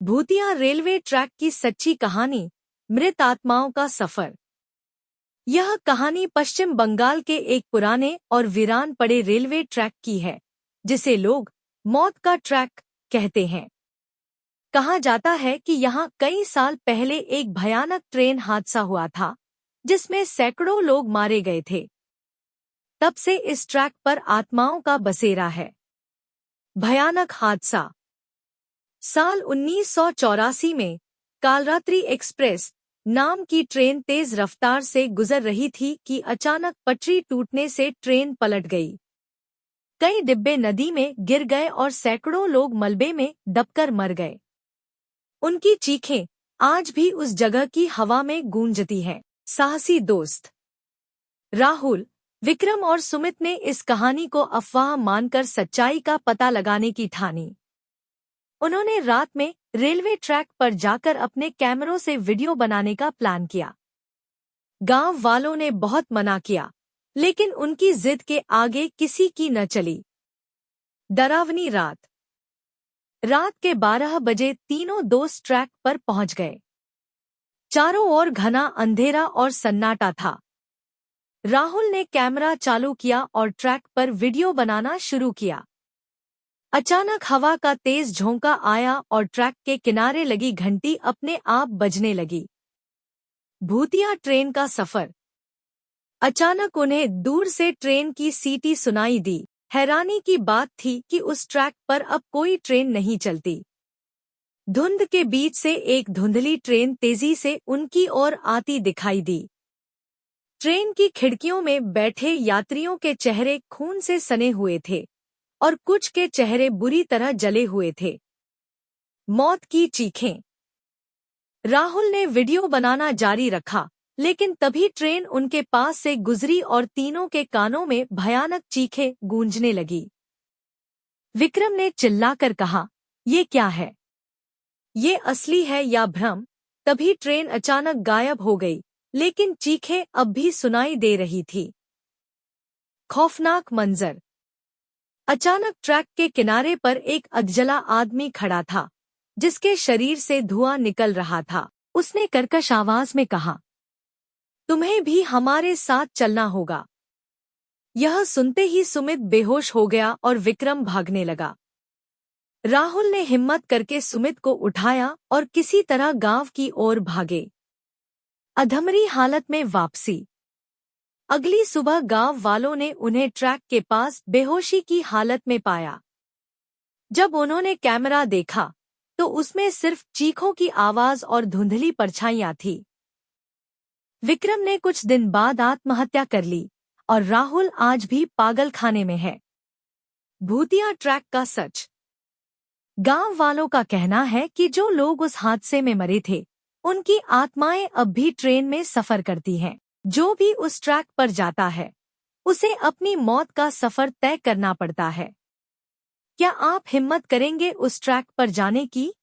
भूतिया railway track की सच्ची कहानी, मृत आत्माओं का सफर। यह कहानी पश्चिम बंगाल के एक पुराने और वीरान पड़े रेलवे ट्रैक की है, जिसे लोग मौत का ट्रैक कहते हैं। कहा जाता है कि यहाँ कई साल पहले एक भयानक ट्रेन हादसा हुआ था, जिसमें सैकड़ों लोग मारे गए थे। तब से इस ट्रैक पर आत्माओं का बसेरा है। भयानक हादसा। साल 1984 में कालरात्रि एक्सप्रेस नाम की ट्रेन तेज रफ्तार से गुजर रही थी कि अचानक पटरी टूटने से ट्रेन पलट गई। कई डिब्बे नदी में गिर गए और सैकड़ों लोग मलबे में दबकर मर गए। उनकी चीखें आज भी उस जगह की हवा में गूंजती हैं। साहसी दोस्त राहुल, विक्रम और सुमित ने इस कहानी को अफवाह मानकर सच्चाई का पता लगाने की ठानी। उन्होंने रात में रेलवे ट्रैक पर जाकर अपने कैमरों से वीडियो बनाने का प्लान किया। गांव वालों ने बहुत मना किया, लेकिन उनकी जिद के आगे किसी की न चली। डरावनी रात। रात के 12 बजे तीनों दोस्त ट्रैक पर पहुंच गए। चारों ओर घना अंधेरा और सन्नाटा था। राहुल ने कैमरा चालू किया और ट्रैक पर वीडियो बनाना शुरू किया। अचानक हवा का तेज झोंका आया और ट्रैक के किनारे लगी घंटी अपने आप बजने लगी। भूतिया ट्रेन का सफर। अचानक उन्हें दूर से ट्रेन की सीटी सुनाई दी। हैरानी की बात थी कि उस ट्रैक पर अब कोई ट्रेन नहीं चलती। धुंध के बीच से एक धुंधली ट्रेन तेजी से उनकी ओर आती दिखाई दी। ट्रेन की खिड़कियों में बैठे यात्रियों के चेहरे खून से सने हुए थे और कुछ के चेहरे बुरी तरह जले हुए थे। मौत की चीखें। राहुल ने वीडियो बनाना जारी रखा, लेकिन तभी ट्रेन उनके पास से गुजरी और तीनों के कानों में भयानक चीखें गूंजने लगी। विक्रम ने चिल्लाकर कहा, "ये क्या है? ये असली है या भ्रम?" तभी ट्रेन अचानक गायब हो गई, लेकिन चीखें अब भी सुनाई दे रही थी। खौफनाक मंजर। अचानक ट्रैक के किनारे पर एक अधजला आदमी खड़ा था, जिसके शरीर से धुआं निकल रहा था। उसने कर्कश आवाज में कहा, "तुम्हें भी हमारे साथ चलना होगा।" यह सुनते ही सुमित बेहोश हो गया और विक्रम भागने लगा। राहुल ने हिम्मत करके सुमित को उठाया और किसी तरह गांव की ओर भागे। अधमरी हालत में वापसी। अगली सुबह गांव वालों ने उन्हें ट्रैक के पास बेहोशी की हालत में पाया। जब उन्होंने कैमरा देखा, तो उसमें सिर्फ चीखों की आवाज और धुंधली परछाइयां थी। विक्रम ने कुछ दिन बाद आत्महत्या कर ली और राहुल आज भी पागल खाने में है। भूतिया ट्रैक का सच। गांव वालों का कहना है कि जो लोग उस हादसे में मरे थे, उनकी आत्माएं अब भी ट्रेन में सफर करती हैं। जो भी उस ट्रैक पर जाता है, उसे अपनी मौत का सफर तय करना पड़ता है। क्या आप हिम्मत करेंगे उस ट्रैक पर जाने की?